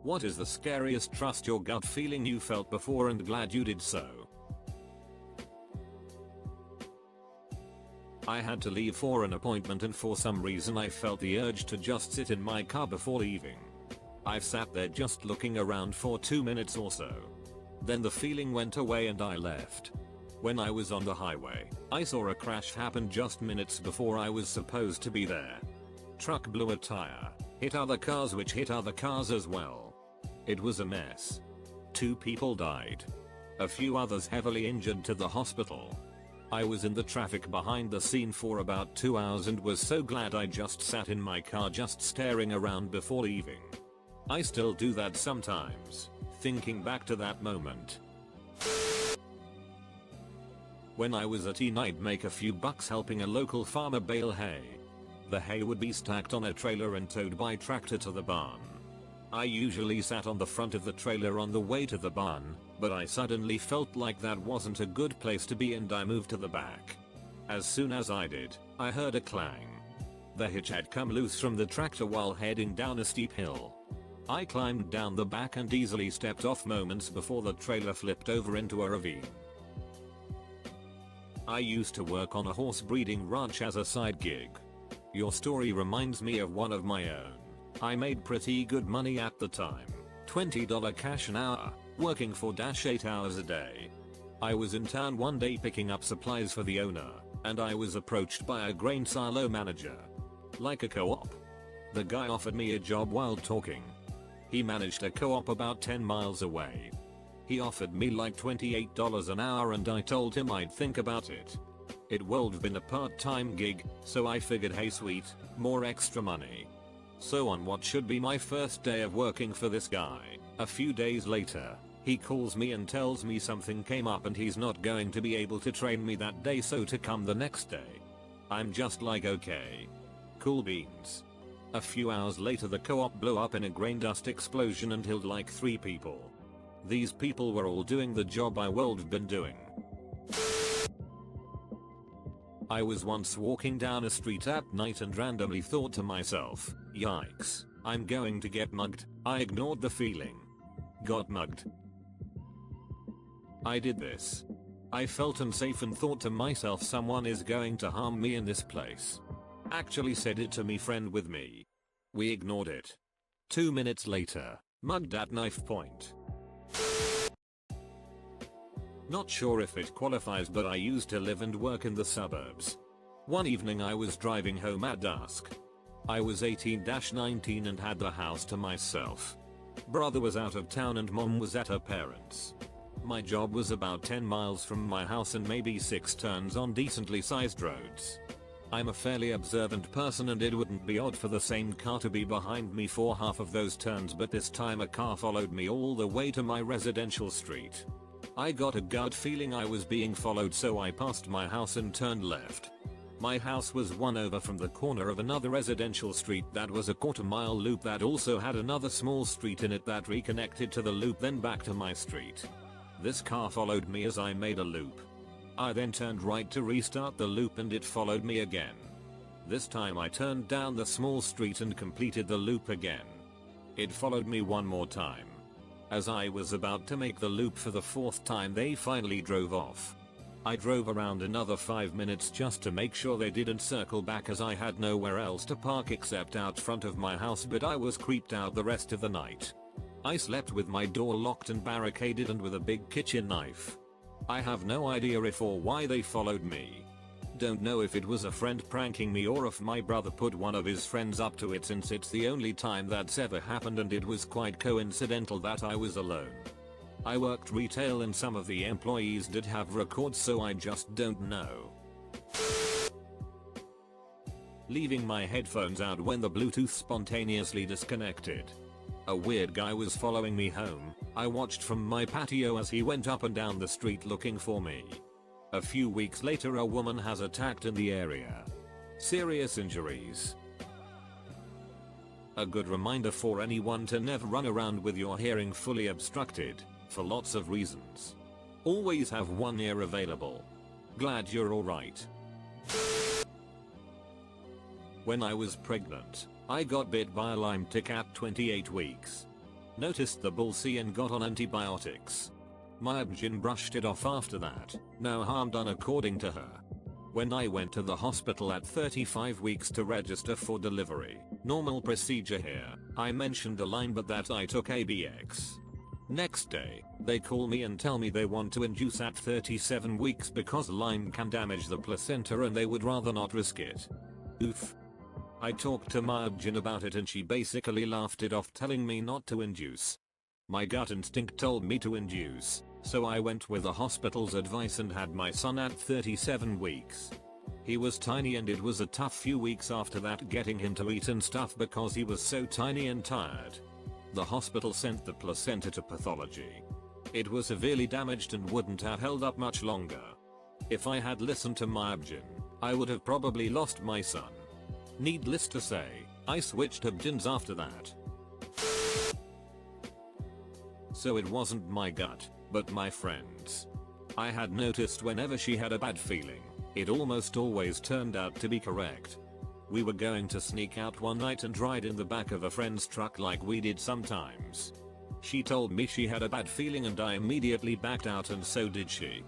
What is the scariest trust your gut feeling you felt before and glad you did so? I had to leave for an appointment and for some reason I felt the urge to just sit in my car before leaving. I've sat there just looking around for 2 minutes or so. Then the feeling went away and I left. When I was on the highway, I saw a crash happen just minutes before I was supposed to be there. Truck blew a tire, hit other cars which hit other cars as well. It was a mess. 2 people died. A few others heavily injured to the hospital. I was in the traffic behind the scene for about 2 hours and was so glad I just sat in my car just staring around before leaving. I still do that sometimes, thinking back to that moment. When I was a teen I'd make a few bucks helping a local farmer bale hay. The hay would be stacked on a trailer and towed by tractor to the barn. I usually sat on the front of the trailer on the way to the barn, but I suddenly felt like that wasn't a good place to be and I moved to the back. As soon as I did, I heard a clang. The hitch had come loose from the tractor while heading down a steep hill. I climbed down the back and easily stepped off moments before the trailer flipped over into a ravine. I used to work on a horse breeding ranch as a side gig. Your story reminds me of one of my own. I made pretty good money at the time, $20 cash an hour, working for 8 hours a day. I was in town one day picking up supplies for the owner, and I was approached by a grain silo manager. Like a co-op. The guy offered me a job while talking. He managed a co-op about 10 miles away. He offered me like $28 an hour and I told him I'd think about it. It would have been a part-time gig, so I figured hey sweet, more extra money. So on what should be my first day of working for this guy, a few days later, he calls me and tells me something came up and he's not going to be able to train me that day so to come the next day. I'm just like okay. Cool beans. A few hours later the co-op blew up in a grain dust explosion and killed like 3 people. These people were all doing the job I would have been doing. I was once walking down a street at night and randomly thought to myself, yikes, I'm going to get mugged. I ignored the feeling. Got mugged. I did this. I felt unsafe and thought to myself someone is going to harm me in this place. Actually said it to me friend with me. We ignored it. 2 minutes later, mugged at knife point. Not sure if it qualifies but I used to live and work in the suburbs. One evening I was driving home at dusk. I was 18-19 and had the house to myself. Brother was out of town and mom was at her parents'. My job was about 10 miles from my house and maybe 6 turns on decently sized roads. I'm a fairly observant person and it wouldn't be odd for the same car to be behind me for half of those turns, but this time a car followed me all the way to my residential street. I got a gut feeling I was being followed, so I passed my house and turned left. My house was one over from the corner of another residential street that was a quarter-mile loop that also had another small street in it that reconnected to the loop then back to my street. This car followed me as I made a loop. I then turned right to restart the loop and it followed me again. This time I turned down the small street and completed the loop again. It followed me one more time. As I was about to make the loop for the 4th time they finally drove off. I drove around another 5 minutes just to make sure they didn't circle back as I had nowhere else to park except out front of my house, but I was creeped out the rest of the night. I slept with my door locked and barricaded and with a big kitchen knife. I have no idea if or why they followed me. Don't know if it was a friend pranking me or if my brother put one of his friends up to it, since it's the only time that's ever happened and it was quite coincidental that I was alone. I worked retail and some of the employees did have records, so I just don't know. Leaving my headphones out when the Bluetooth spontaneously disconnected. A weird guy was following me home. I watched from my patio as he went up and down the street looking for me. A few weeks later a woman has attacked in the area. Serious injuries. A good reminder for anyone to never run around with your hearing fully obstructed, for lots of reasons. Always have one ear available. Glad you're alright. When I was pregnant, I got bit by a Lyme tick at 28 weeks. Noticed the bullseye and got on antibiotics. My obgyn brushed it off after that, no harm done according to her. When I went to the hospital at 35 weeks to register for delivery, normal procedure here, I mentioned a line but that I took ABX. Next day, they call me and tell me they want to induce at 37 weeks because Lyme can damage the placenta and they would rather not risk it. Oof. I talked to my obgyn about it and she basically laughed it off, telling me not to induce. My gut instinct told me to induce, so I went with the hospital's advice and had my son at 37 weeks. He was tiny and it was a tough few weeks after that getting him to eat and stuff because he was so tiny and tired. The hospital sent the placenta to pathology. It was severely damaged and wouldn't have held up much longer. If I had listened to my obgyn, I would have probably lost my son. Needless to say, I switched obgyns after that. So it wasn't my gut, but my friend's. I had noticed whenever she had a bad feeling, it almost always turned out to be correct. We were going to sneak out one night and ride in the back of a friend's truck like we did sometimes. She told me she had a bad feeling and I immediately backed out and so did she.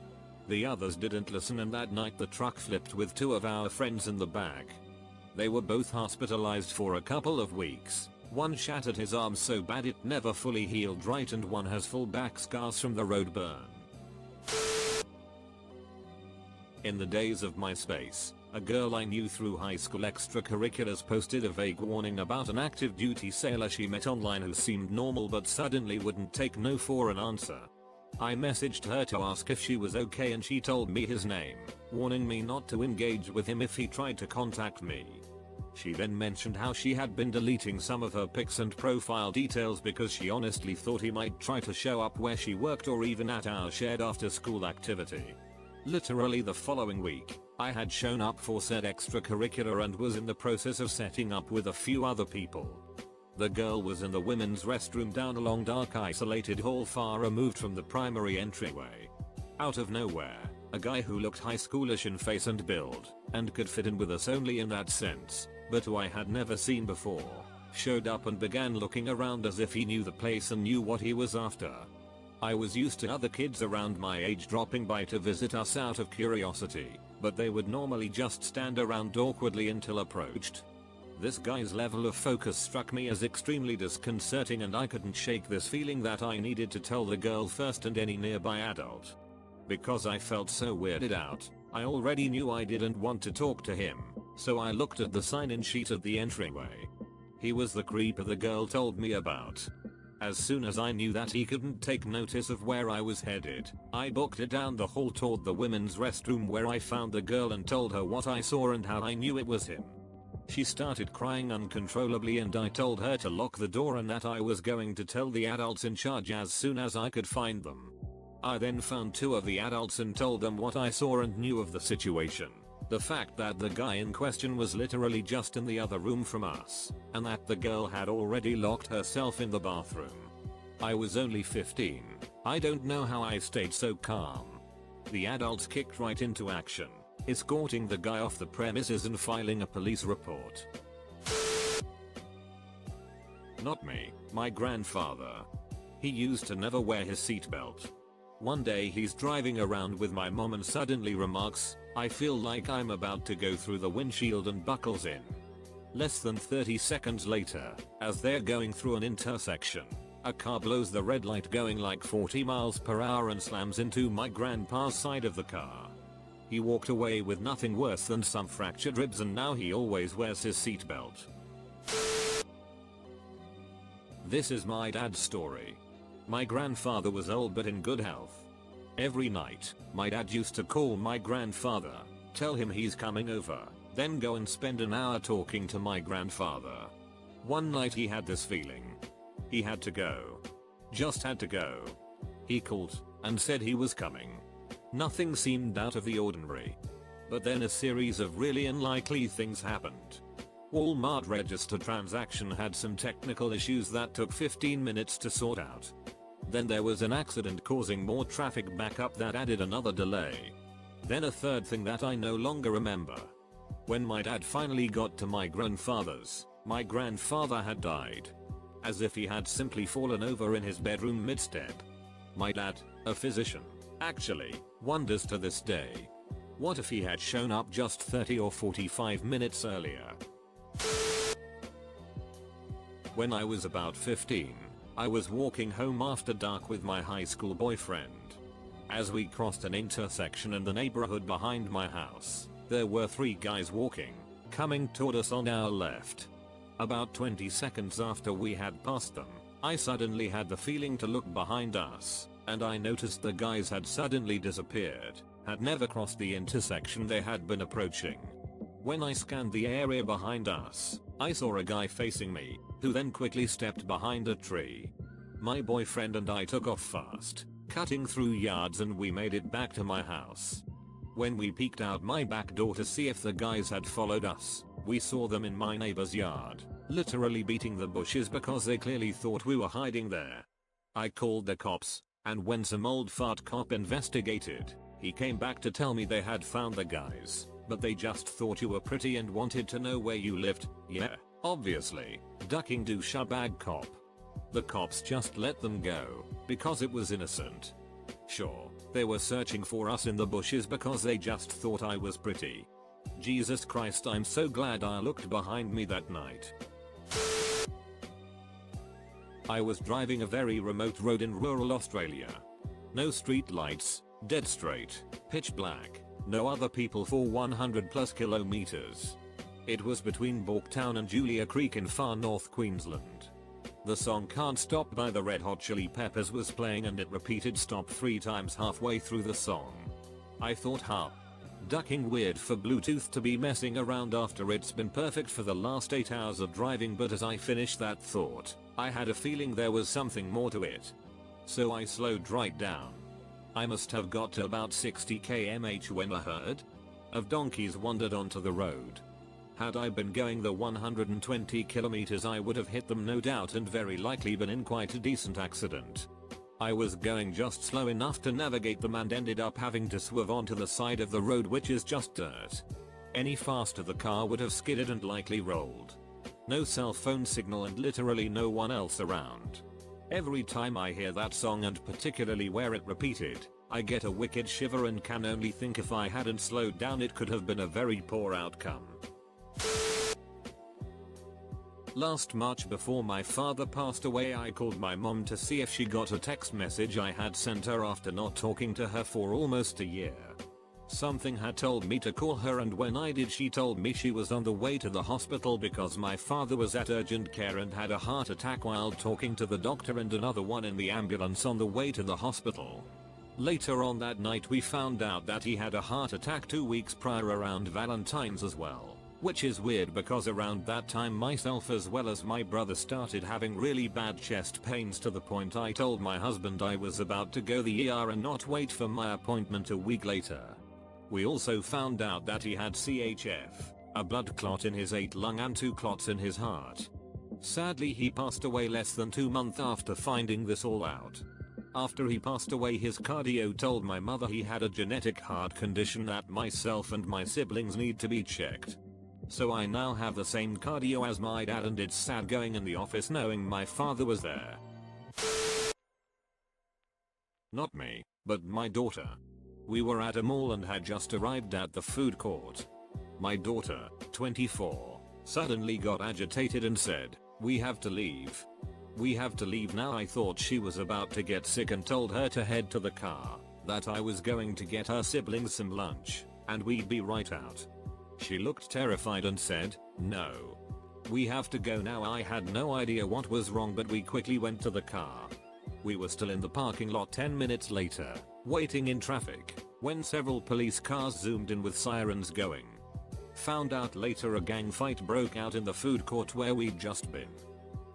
The others didn't listen and that night the truck flipped with two of our friends in the back. They were both hospitalized for a couple of weeks. One shattered his arm so bad it never fully healed right and one has full back scars from the road burn. In the days of MySpace, a girl I knew through high school extracurriculars posted a vague warning about an active duty sailor she met online who seemed normal but suddenly wouldn't take no for an answer. I messaged her to ask if she was okay and she told me his name, warning me not to engage with him if he tried to contact me. She then mentioned how she had been deleting some of her pics and profile details because she honestly thought he might try to show up where she worked or even at our shared after school activity. Literally the following week, I had shown up for said extracurricular and was in the process of setting up with a few other people. The girl was in the women's restroom down a long dark isolated hall far removed from the primary entryway. Out of nowhere, a guy who looked high schoolish in face and build, and could fit in with us only in that sense, but who I had never seen before, showed up and began looking around as if he knew the place and knew what he was after. I was used to other kids around my age dropping by to visit us out of curiosity, but they would normally just stand around awkwardly until approached. This guy's level of focus struck me as extremely disconcerting and I couldn't shake this feeling that I needed to tell the girl first and any nearby adult. Because I felt so weirded out, I already knew I didn't want to talk to him, so I looked at the sign-in sheet at the entryway. He was the creeper the girl told me about. As soon as I knew that he couldn't take notice of where I was headed, I booked it down the hall toward the women's restroom where I found the girl and told her what I saw and how I knew it was him. She started crying uncontrollably and I told her to lock the door and that I was going to tell the adults in charge as soon as I could find them. I then found two of the adults and told them what I saw and knew of the situation. The fact that the guy in question was literally just in the other room from us, and that the girl had already locked herself in the bathroom. I was only 15. I don't know how I stayed so calm. The adults kicked right into action, escorting the guy off the premises and filing a police report. Not me, my grandfather. He used to never wear his seatbelt. One day he's driving around with my mom and suddenly remarks, "I feel like I'm about to go through the windshield," and buckles in. Less than 30 seconds later, as they're going through an intersection, a car blows the red light going like 40 miles per hour and slams into my grandpa's side of the car. He walked away with nothing worse than some fractured ribs and now he always wears his seatbelt. This is my dad's story. My grandfather was old but in good health. Every night, my dad used to call my grandfather, tell him he's coming over, then go and spend an hour talking to my grandfather. One night he had this feeling. He had to go. Just had to go. He called and said he was coming. Nothing seemed out of the ordinary. But then a series of really unlikely things happened. Walmart register transaction had some technical issues that took 15 minutes to sort out. Then there was an accident causing more traffic backup that added another delay. Then a third thing that I no longer remember. When my dad finally got to my grandfather had died. as if he had simply fallen over in his bedroom mid-step. My dad, a physician, actually wonders to this day, what if he had shown up just 30 or 45 minutes earlier? When I was about 15, I was walking home after dark with my high school boyfriend. As we crossed an intersection in the neighborhood behind my house, there were 3 guys walking, coming toward us on our left. About 20 seconds after we had passed them, I suddenly had the feeling to look behind us, and I noticed the guys had suddenly disappeared, had never crossed the intersection they had been approaching. When I scanned the area behind us, I saw a guy facing me, who then quickly stepped behind a tree. My boyfriend and I took off fast, cutting through yards, and we made it back to my house. When we peeked out my back door to see if the guys had followed us, we saw them in my neighbor's yard, literally beating the bushes because they clearly thought we were hiding there. I called the cops, and when some old fart cop investigated, he came back to tell me they had found the guys, but they just thought you were pretty and wanted to know where you lived. Yeah, obviously, ducking douchebag cop. The cops just let them go, because it was innocent. Sure, they were searching for us in the bushes because they just thought I was pretty. Jesus Christ, I'm so glad I looked behind me that night. I was driving a very remote road in rural Australia. No street lights, dead straight, pitch black, no other people for 100+ kilometers. It was between Borktown and Julia Creek in far north Queensland. The song Can't Stop by the Red Hot Chili Peppers was playing, and it repeated stop 3 times halfway through the song. I thought, ducking weird for Bluetooth to be messing around after it's been perfect for the last 8 hours of driving, but as I finished that thought, I had a feeling there was something more to it. So I slowed right down. I must have got to about 60 km/h when a herd of donkeys wandered onto the road. Had I been going the 120 kilometers, I would have hit them no doubt, and very likely been in quite a decent accident. I was going just slow enough to navigate them and ended up having to swerve onto the side of the road, which is just dirt. Any faster the car would have skidded and likely rolled. No cell phone signal and literally no one else around. Every time I hear that song, and particularly where it repeated, I get a wicked shiver and can only think if I hadn't slowed down it could have been a very poor outcome. Last March, before my father passed away, I called my mom to see if she got a text message I had sent her after not talking to her for almost a year. Something had told me to call her, and when I did, she told me she was on the way to the hospital because my father was at urgent care and had a heart attack while talking to the doctor, and another one in the ambulance on the way to the hospital. Later on that night we found out that he had a heart attack 2 weeks prior around Valentine's as well. Which is weird because around that time myself as well as my brother started having really bad chest pains, to the point I told my husband I was about to go to the ER and not wait for my appointment a week later. We also found out that he had CHF, a blood clot in his 8 lung and 2 clots in his heart. Sadly, he passed away less than 2 months after finding this all out. After he passed away, his cardio told my mother he had a genetic heart condition that myself and my siblings need to be checked. So I now have the same cardio as my dad, and it's sad going in the office knowing my father was there. Not me, but my daughter. We were at a mall and had just arrived at the food court. My daughter, 24, suddenly got agitated and said, "We have to leave. We have to leave now." I thought she was about to get sick and told her to head to the car, that I was going to get her siblings some lunch, and we'd be right out. She looked terrified and said, "No. We have to go now." I had no idea what was wrong, but we quickly went to the car. We were still in the parking lot 10 minutes later, waiting in traffic, when several police cars zoomed in with sirens going. Found out later a gang fight broke out in the food court where we'd just been.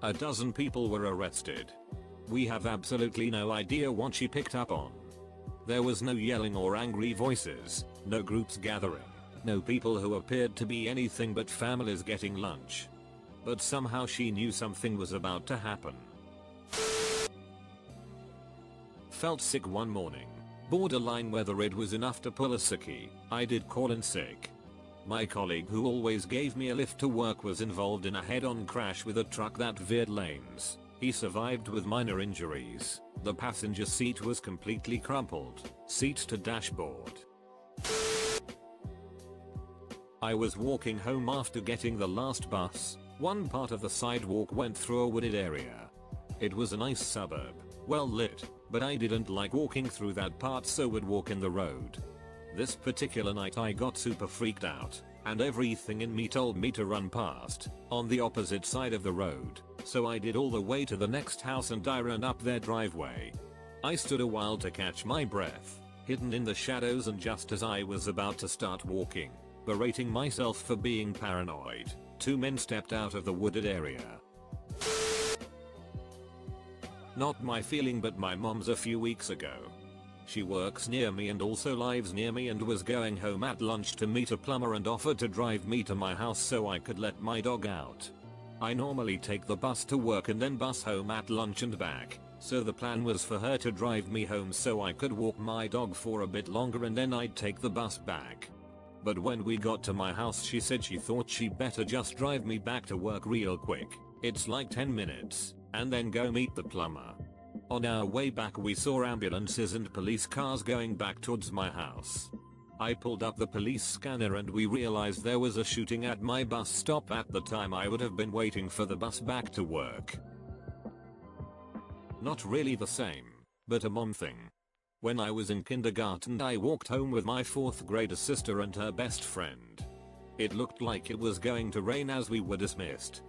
A dozen people were arrested. We have absolutely no idea what she picked up on. There was no yelling or angry voices, no groups gathering. No people who appeared to be anything but families getting lunch. But somehow she knew something was about to happen. Felt sick one morning. Borderline whether it was enough to pull a sickie. I did call in sick. My colleague who always gave me a lift to work was involved in a head-on crash with a truck that veered lanes. He survived with minor injuries. The passenger seat was completely crumpled. Seat to dashboard. I was walking home after getting the last bus. One part of the sidewalk went through a wooded area. It was a nice suburb, well lit, but I didn't like walking through that part, so would walk in the road. This particular night I got super freaked out, and everything in me told me to run past, on the opposite side of the road, so I did all the way to the next house and I ran up their driveway. I stood a while to catch my breath, hidden in the shadows, and just as I was about to start walking, berating myself for being paranoid, two men stepped out of the wooded area. Not my feeling, but my mom's a few weeks ago. She works near me and also lives near me, and was going home at lunch to meet a plumber and offered to drive me to my house so I could let my dog out. I normally take the bus to work and then bus home at lunch and back, so the plan was for her to drive me home so I could walk my dog for a bit longer and then I'd take the bus back. But when we got to my house, she said she thought she better just drive me back to work real quick. It's like 10 minutes, and then go meet the plumber. On our way back we saw ambulances and police cars going back towards my house. I pulled up the police scanner and we realized there was a shooting at my bus stop at the time I would have been waiting for the bus back to work. Not really the same, but a mom thing. When I was in kindergarten I walked home with my 4th grader sister and her best friend. It looked like it was going to rain as we were dismissed.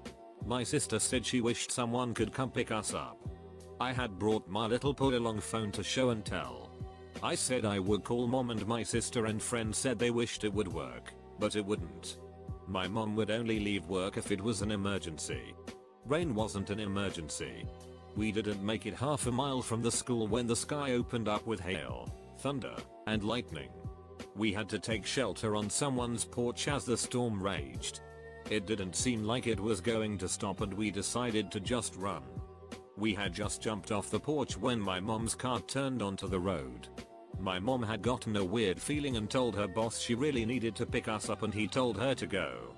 My sister said she wished someone could come pick us up. I had brought my little pull-along phone to show and tell. I said I would call mom, and my sister and friend said they wished it would work, but it wouldn't. My mom would only leave work if it was an emergency. Rain wasn't an emergency. We didn't make it half a mile from the school when the sky opened up with hail, thunder, and lightning. We had to take shelter on someone's porch as the storm raged. It didn't seem like it was going to stop and we decided to just run. We had just jumped off the porch when my mom's car turned onto the road. My mom had gotten a weird feeling and told her boss she really needed to pick us up, and he told her to go.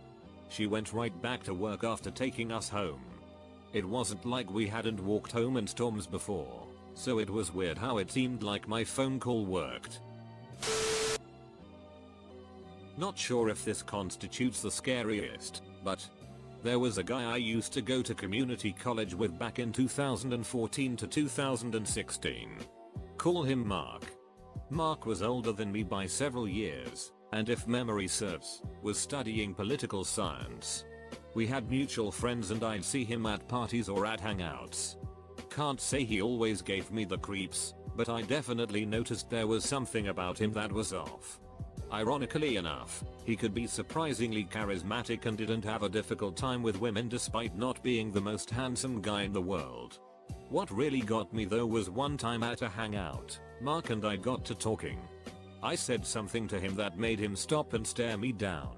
She went right back to work after taking us home. It wasn't like we hadn't walked home in storms before, so it was weird how it seemed like my phone call worked. Not sure if this constitutes the scariest, but there was a guy I used to go to community college with back in 2014 to 2016. Call him Mark. Mark was older than me by several years, and if memory serves, was studying political science. We had mutual friends and I'd see him at parties or at hangouts. Can't say he always gave me the creeps, but I definitely noticed there was something about him that was off. Ironically enough, he could be surprisingly charismatic and didn't have a difficult time with women despite not being the most handsome guy in the world. What really got me though was one time at a hangout, Mark and I got to talking. I said something to him that made him stop and stare me down.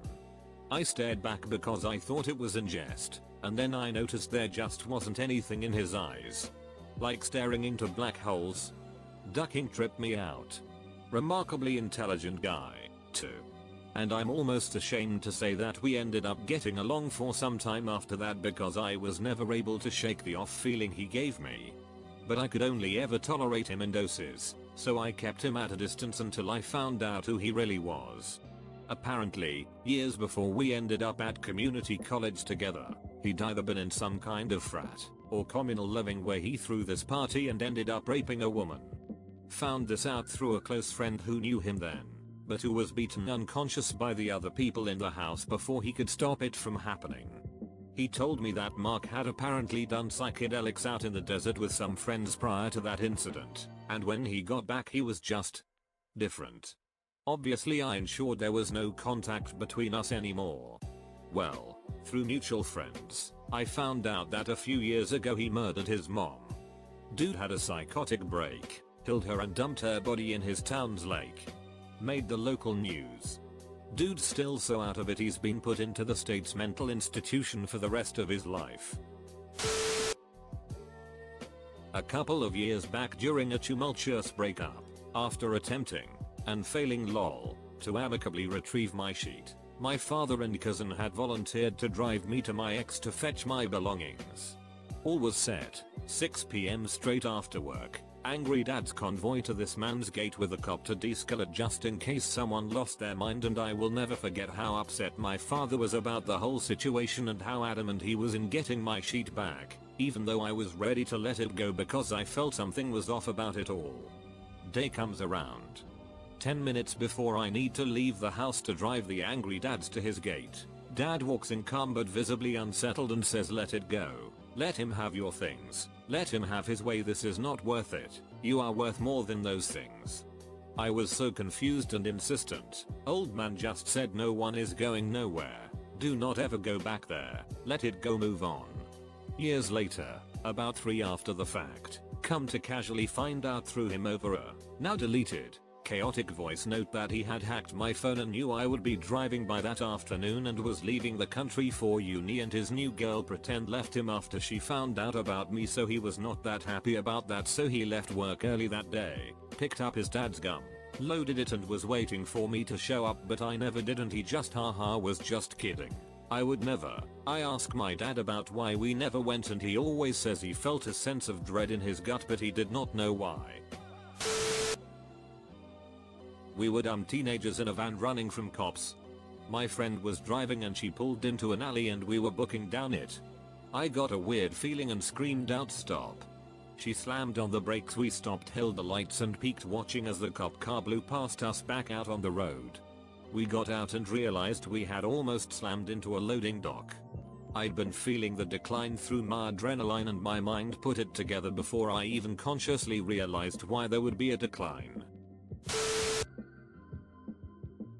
I stared back because I thought it was in jest, and then I noticed there just wasn't anything in his eyes. Like staring into black holes. Ducking tripped me out. Remarkably intelligent guy, too. And I'm almost ashamed to say that we ended up getting along for some time after that because I was never able to shake the off feeling he gave me. But I could only ever tolerate him in doses, so I kept him at a distance until I found out who he really was. Apparently, years before we ended up at community college together, he'd either been in some kind of frat or communal living where he threw this party and ended up raping a woman. Found this out through a close friend who knew him then, but who was beaten unconscious by the other people in the house before he could stop it from happening. He told me that Mark had apparently done psychedelics out in the desert with some friends prior to that incident, and when he got back he was just different. Obviously I ensured there was no contact between us anymore. Well, through mutual friends, I found out that a few years ago he murdered his mom. Dude had a psychotic break, killed her and dumped her body in his town's lake. Made the local news. Dude's still so out of it he's been put into the state's mental institution for the rest of his life. A couple of years back during a tumultuous breakup, after attempting, and failing to amicably retrieve my sheet, My father and cousin had volunteered to drive me to my ex to fetch my belongings. All was set, 6 PM straight after work. Angry dad's convoy to this man's gate with a cop to de-escalate just in case someone lost their mind, and I will never forget how upset my father was about the whole situation and how adamant he was in getting my sheet back, even though I was ready to let it go because I felt something was off about it all. Day comes around. 10 minutes before I need to leave the house to drive the angry dads to his gate, dad walks in calm but visibly unsettled and says, "Let it go. Let him have your things. Let him have his way. This is not worth it. You are worth more than those things." I was so confused and insistent. Old man just said, "No one is going nowhere. Do not ever go back there. Let it go, move on." Years later, about 3 after the fact, come to casually find out through him over a now deleted chaotic voice note that he had hacked my phone and knew I would be driving by that afternoon and was leaving the country for uni, and his new girl pretend left him after she found out about me, so he was not that happy about that, so he left work early that day, picked up his dad's gun, loaded it and was waiting for me to show up, but I never did and he just haha was just kidding. I would never. I ask my dad about why we never went and he always says he felt a sense of dread in his gut but he did not know why. We were dumb teenagers in a van running from cops. My friend was driving and she pulled into an alley and we were booking down it. I got a weird feeling and screamed out, "Stop." She slammed on the brakes, we stopped, held the lights and peeked, watching as the cop car blew past us back out on the road. We got out and realized we had almost slammed into a loading dock. I'd been feeling the decline through my adrenaline and my mind put it together before I even consciously realized why there would be a decline.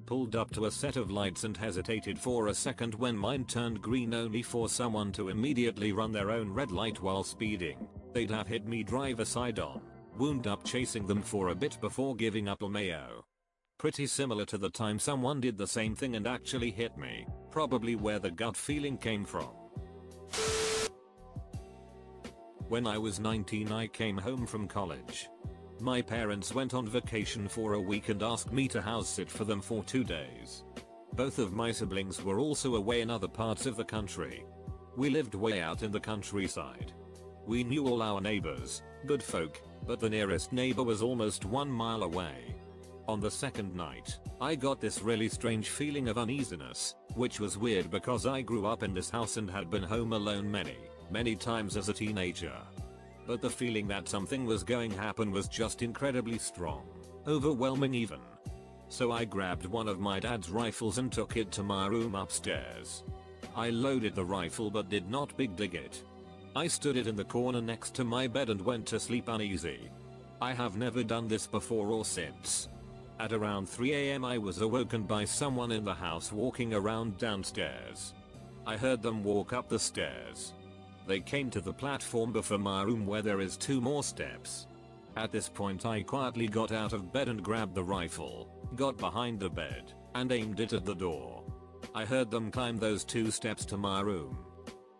Pulled up to a set of lights and hesitated for a second when mine turned green, only for someone to immediately run their own red light while speeding. They'd have hit me driver side on, wound up chasing them for a bit before giving up LMAO. Pretty similar to the time someone did the same thing and actually hit me, probably where the gut feeling came from. When I was 19 I came home from college. My parents went on vacation for a week and asked me to house sit for them for 2 days. Both of my siblings were also away in other parts of the country. We lived way out in the countryside. We knew all our neighbors, good folk, but the nearest neighbor was almost 1 mile away. On the second night, I got this really strange feeling of uneasiness, which was weird because I grew up in this house and had been home alone many times as a teenager. But the feeling that something was going to happen was just incredibly strong, overwhelming even. So I grabbed one of my dad's rifles and took it to my room upstairs. I loaded the rifle but did not big dig it. I stood it in the corner next to my bed and went to sleep uneasy. I have never done this before or since. At around 3 AM I was awoken by someone in the house walking around downstairs. I heard them walk up the stairs. They came to the platform before my room where there is 2 more steps. At this point I quietly got out of bed and grabbed the rifle, got behind the bed, and aimed it at the door. I heard them climb those 2 steps to my room.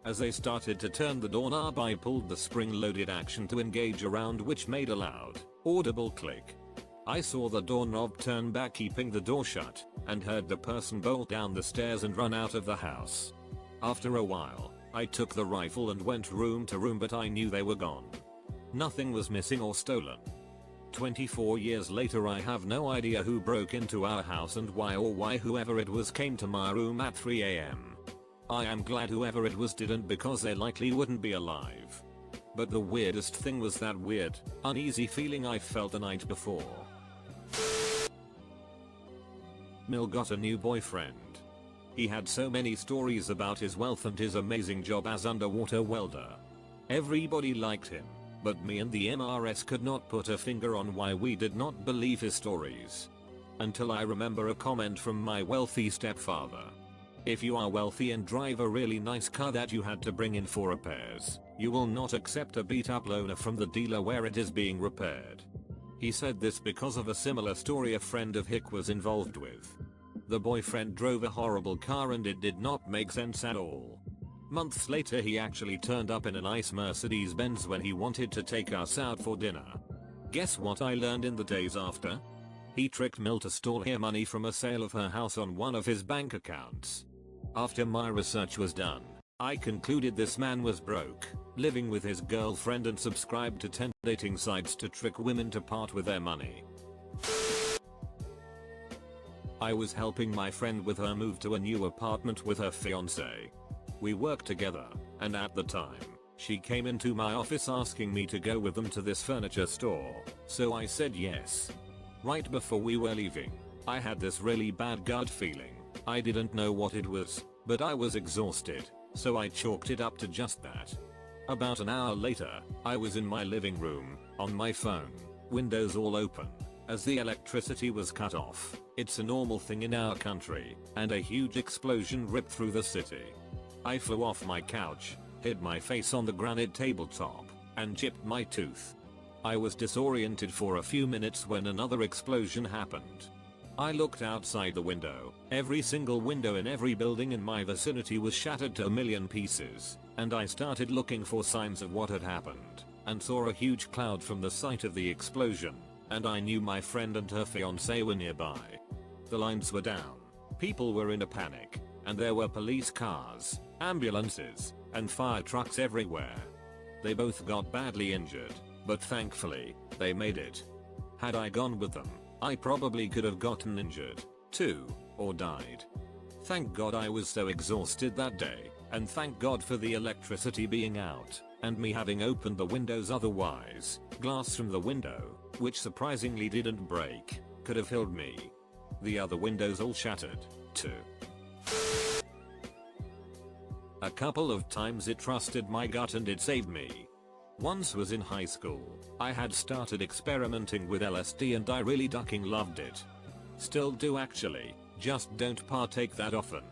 As they started to turn the doorknob I pulled the spring-loaded action to engage around, which made a loud, audible click. I saw the doorknob turn back keeping the door shut, and heard the person bolt down the stairs and run out of the house. After a while, I took the rifle and went room to room, but I knew they were gone. Nothing was missing or stolen. 24 years later I have no idea who broke into our house and why, or why whoever it was came to my room at 3 AM. I am glad whoever it was didn't, because they likely wouldn't be alive. But the weirdest thing was that weird, uneasy feeling I felt the night before. Mill got a new boyfriend. He had so many stories about his wealth and his amazing job as underwater welder. Everybody liked him, but me and the MRS could not put a finger on why we did not believe his stories. Until I remember a comment from my wealthy stepfather. If you are wealthy and drive a really nice car that you had to bring in for repairs, you will not accept a beat up loaner from the dealer where it is being repaired. He said this because of a similar story a friend of his was involved with. The boyfriend drove a horrible car and it did not make sense at all. Months later he actually turned up in a nice Mercedes Benz when he wanted to take us out for dinner. Guess what I learned in the days after? He tricked Mill to steal her money from a sale of her house on one of his bank accounts. After my research was done, I concluded this man was broke, living with his girlfriend and subscribed to 10 dating sites to trick women to part with their money. I was helping my friend with her move to a new apartment with her fiance. We worked together, and at the time, she came into my office asking me to go with them to this furniture store, so I said yes. Right before we were leaving, I had this really bad gut feeling. I didn't know what it was, but I was exhausted, so I chalked it up to just that. About an hour later, I was in my living room, on my phone, windows all open, as the electricity was cut off. It's a normal thing in our country, and a huge explosion ripped through the city. I flew off my couch, hit my face on the granite tabletop, and chipped my tooth. I was disoriented for a few minutes when another explosion happened. I looked outside the window. Every single window in every building in my vicinity was shattered to a million pieces, and I started looking for signs of what had happened, and saw a huge cloud from the site of the explosion, and I knew my friend and her fiancé were nearby. The lines were down, people were in a panic, and there were police cars, ambulances, and fire trucks everywhere. They both got badly injured, but thankfully, they made it. Had I gone with them, I probably could have gotten injured, too, or died. Thank God I was so exhausted that day, and thank God for the electricity being out, and me having opened the windows otherwise, glass from the window, which surprisingly didn't break, could have killed me. The other windows all shattered, too. A couple of times it trusted my gut and it saved me. Once was in high school. I had started experimenting with LSD and I really ducking loved it. Still do actually, just don't partake that often.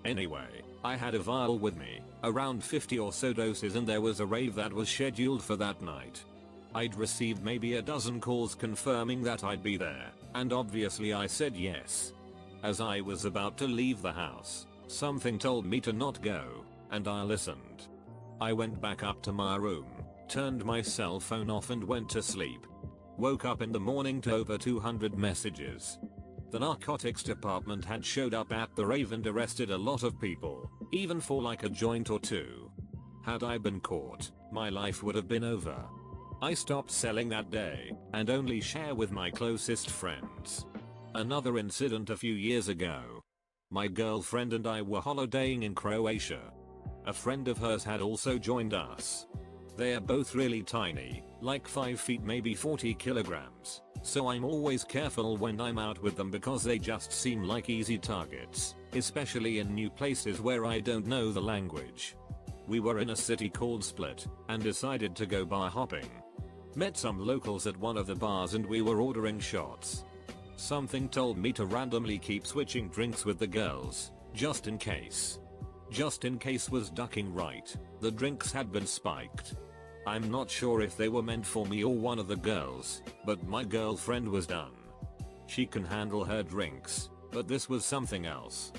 Anyway, I had a vial with me, around 50 or so doses, and there was a rave that was scheduled for that night. I'd received maybe a dozen calls confirming that I'd be there, and obviously I said yes. As I was about to leave the house, something told me to not go, and I listened. I went back up to my room, turned my cell phone off and went to sleep. Woke up in the morning to over 200 messages. The narcotics department had showed up at the rave and arrested a lot of people, even for like a joint or two. Had I been caught, my life would have been over. I stopped selling that day, and only share with my closest friends. Another incident a few years ago. My girlfriend and I were holidaying in Croatia. A friend of hers had also joined us. They are both really tiny, like 5 feet maybe 40 kilograms, so I'm always careful when I'm out with them because they just seem like easy targets, especially in new places where I don't know the language. We were in a city called Split, and decided to go bar hopping. Met some locals at one of the bars and we were ordering shots. Something told me to randomly keep switching drinks with the girls, just in case. Just in case was ducking right, the drinks had been spiked. I'm not sure if they were meant for me or one of the girls, but my girlfriend was done. She can handle her drinks, but this was something else.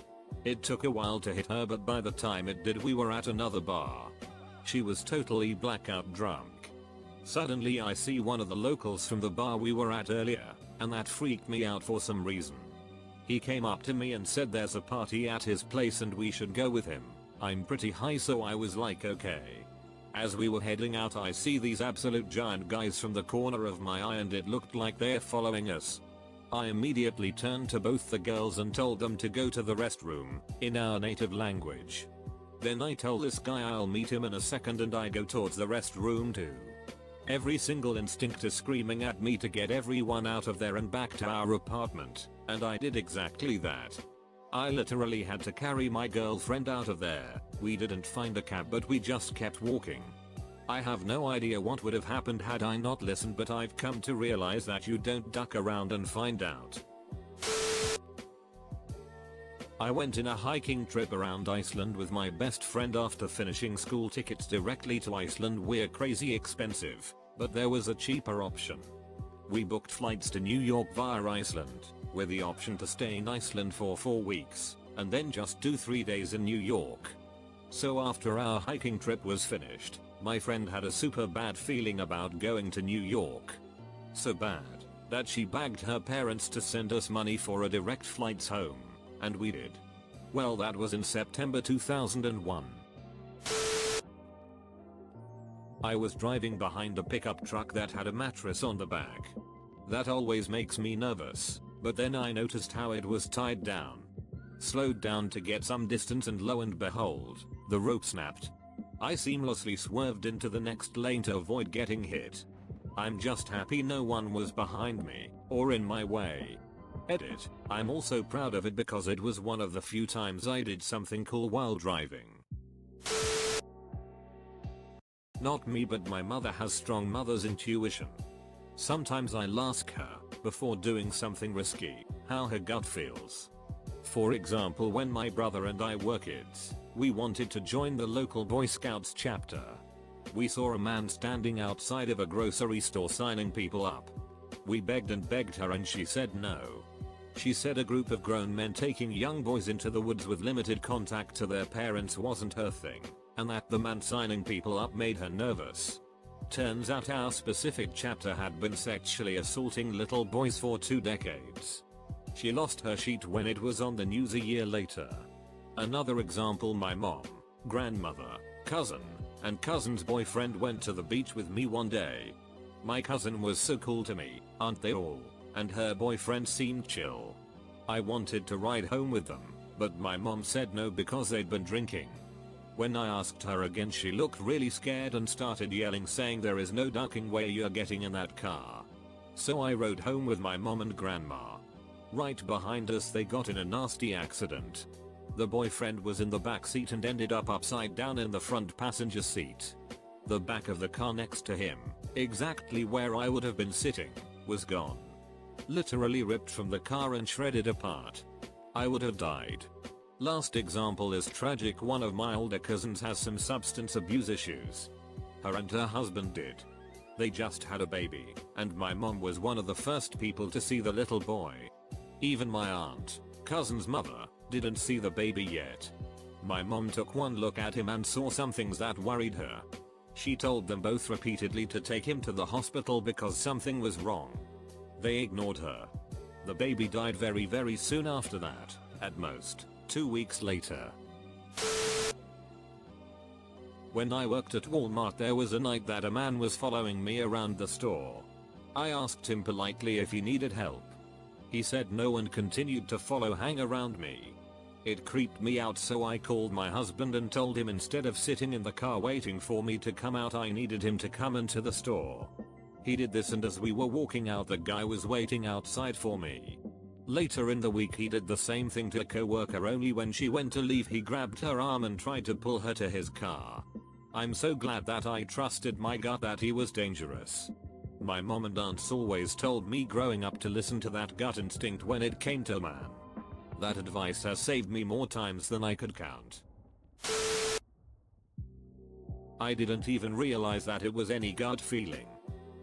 It took a while to hit her, but by the time it did we were at another bar. She was totally blackout drunk. Suddenly I see one of the locals from the bar we were at earlier, and that freaked me out for some reason. He came up to me and said there's a party at his place and we should go with him. I'm pretty high, so I was like okay. As we were heading out I see these absolute giant guys from the corner of my eye and it looked like they're following us. I immediately turned to both the girls and told them to go to the restroom, in our native language. Then I told this guy I'll meet him in a second and I go towards the restroom too. Every single instinct is screaming at me to get everyone out of there and back to our apartment, and I did exactly that. I literally had to carry my girlfriend out of there. We didn't find a cab but we just kept walking. I have no idea what would have happened had I not listened, but I've come to realize that you don't duck around and find out. I went in a hiking trip around Iceland with my best friend after finishing school. Tickets directly to Iceland were crazy expensive, but there was a cheaper option. We booked flights to New York via Iceland, with the option to stay in Iceland for 4 weeks, and then just do 3 days in New York. So after our hiking trip was finished, my friend had a super bad feeling about going to New York. So bad, that she begged her parents to send us money for a direct flights home, and we did. Well, that was in September 2001. I was driving behind a pickup truck that had a mattress on the back. That always makes me nervous, but then I noticed how it was tied down. Slowed down to get some distance and lo and behold, the rope snapped. I seamlessly swerved into the next lane to avoid getting hit. I'm just happy no one was behind me, or in my way. Edit, I'm also proud of it because it was one of the few times I did something cool while driving. Not me, but my mother has strong mother's intuition. Sometimes I'll ask her, before doing something risky, how her gut feels. For example, when my brother and I were kids, we wanted to join the local Boy Scouts chapter. We saw a man standing outside of a grocery store signing people up. We begged and begged her and she said no. She said a group of grown men taking young boys into the woods with limited contact to their parents wasn't her thing, and that the man signing people up made her nervous. Turns out our specific chapter had been sexually assaulting little boys for 2 decades. She lost her sheet when it was on the news a year later. Another example, my mom, grandmother, cousin, and cousin's boyfriend went to the beach with me one day. My cousin was so cool to me, aren't they all? And her boyfriend seemed chill. I wanted to ride home with them, but my mom said no because they'd been drinking. When I asked her again, she looked really scared and started yelling, saying there is no ducking way you're getting in that car. So I rode home with my mom and grandma. Right behind us they got in a nasty accident. The boyfriend was in the back seat and ended up upside down in the front passenger seat. The back of the car next to him, exactly where I would have been sitting, was gone. Literally ripped from the car and shredded apart. I would have died. Last example is tragic. One of my older cousins has some substance abuse issues. Her and her husband did. They just had a baby, and my mom was one of the first people to see the little boy. Even my aunt, cousin's mother, didn't see the baby yet. My mom took one look at him and saw some things that worried her. She told them both repeatedly to take him to the hospital because something was wrong. They ignored her. The baby died very soon after that, at most 2 weeks later. When I worked at Walmart, there was a night that a man was following me around the store. I asked him politely if he needed help. He said no and continued to hang around me. It creeped me out, so I called my husband and told him instead of sitting in the car waiting for me to come out, I needed him to come into the store. He did this, and as we were walking out, the guy was waiting outside for me. Later in the week he did the same thing to a co-worker, only when she went to leave he grabbed her arm and tried to pull her to his car. I'm so glad that I trusted my gut that he was dangerous. My mom and aunts always told me growing up to listen to that gut instinct when it came to a man. That advice has saved me more times than I could count. I didn't even realize that it was any gut feeling.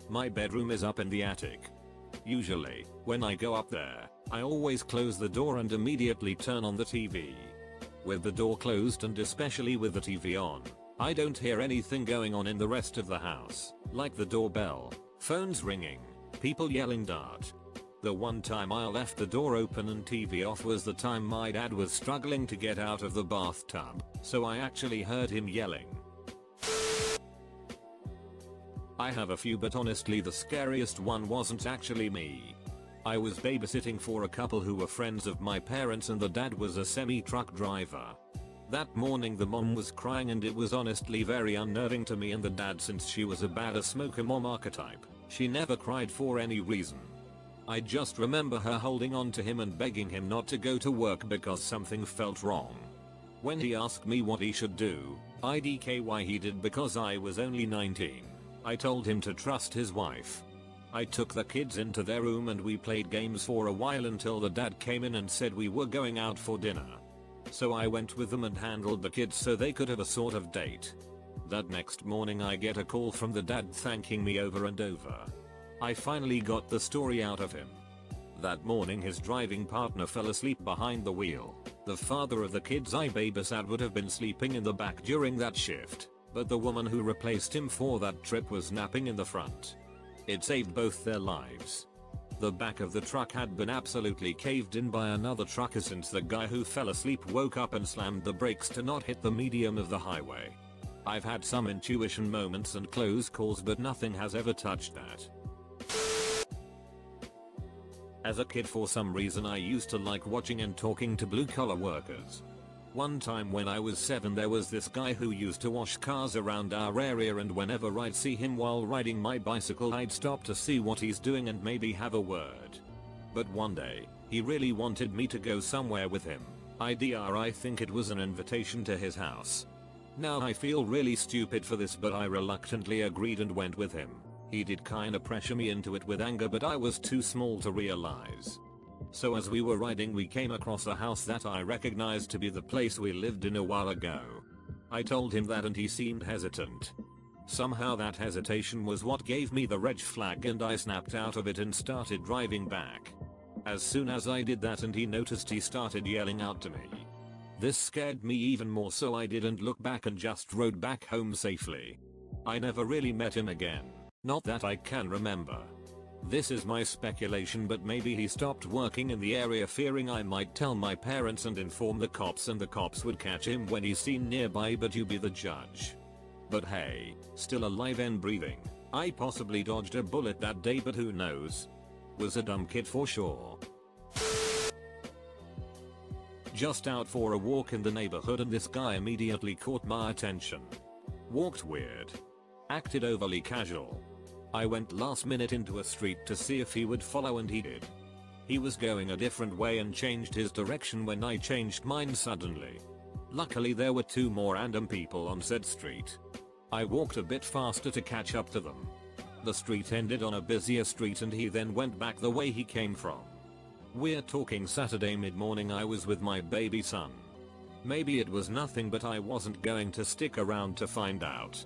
My bedroom is up in the attic. Usually, when I go up there, I always close the door and immediately turn on the TV. With the door closed and especially with the TV on, I don't hear anything going on in the rest of the house, like the doorbell, phones ringing, people yelling dart. The one time I left the door open and TV off was the time my dad was struggling to get out of the bathtub, so I actually heard him yelling. I have a few, but honestly the scariest one wasn't actually me. I was babysitting for a couple who were friends of my parents and the dad was a semi-truck driver. That morning the mom was crying and it was honestly very unnerving to me, and the dad, since she was about a smoker mom archetype, she never cried for any reason. I just remember her holding on to him and begging him not to go to work because something felt wrong. When he asked me what he should do, IDKY he did because I was only 19. I told him to trust his wife. I took the kids into their room and we played games for a while until the dad came in and said we were going out for dinner. So I went with them and handled the kids so they could have a sort of date. That next morning I get a call from the dad thanking me over and over. I finally got the story out of him. That morning his driving partner fell asleep behind the wheel. The father of the kids I babysat would have been sleeping in the back during that shift, but the woman who replaced him for that trip was napping in the front. It saved both their lives. The back of the truck had been absolutely caved in by another trucker since the guy who fell asleep woke up and slammed the brakes to not hit the median of the highway. I've had some intuition moments and close calls, but nothing has ever touched that. As a kid, for some reason I used to like watching and talking to blue collar workers. One time when I was 7, there was this guy who used to wash cars around our area, and whenever I'd see him while riding my bicycle I'd stop to see what he's doing and maybe have a word. But one day, he really wanted me to go somewhere with him. I think it was an invitation to his house. Now I feel really stupid for this, but I reluctantly agreed and went with him. He did kinda pressure me into it with anger, but I was too small to realize. So as we were riding we came across a house that I recognized to be the place we lived in a while ago. I told him that and he seemed hesitant. Somehow that hesitation was what gave me the red flag, and I snapped out of it and started driving back. As soon as I did that and he noticed, he started yelling out to me. This scared me even more, so I didn't look back and just rode back home safely. I never really met him again. Not that I can remember. This is my speculation, but maybe he stopped working in the area fearing I might tell my parents and inform the cops, and the cops would catch him when he's seen nearby, but you be the judge. But hey, still alive and breathing. I possibly dodged a bullet that day, but who knows. Was a dumb kid for sure. Just out for a walk in the neighborhood and this guy immediately caught my attention. Walked weird. Acted overly casual. I went last minute into a street to see if he would follow, and he did. He was going a different way and changed his direction when I changed mine suddenly. Luckily there were 2 more random people on said street. I walked a bit faster to catch up to them. The street ended on a busier street and he then went back the way he came from. We're talking Saturday mid-morning. I was with my baby son. Maybe it was nothing, but I wasn't going to stick around to find out.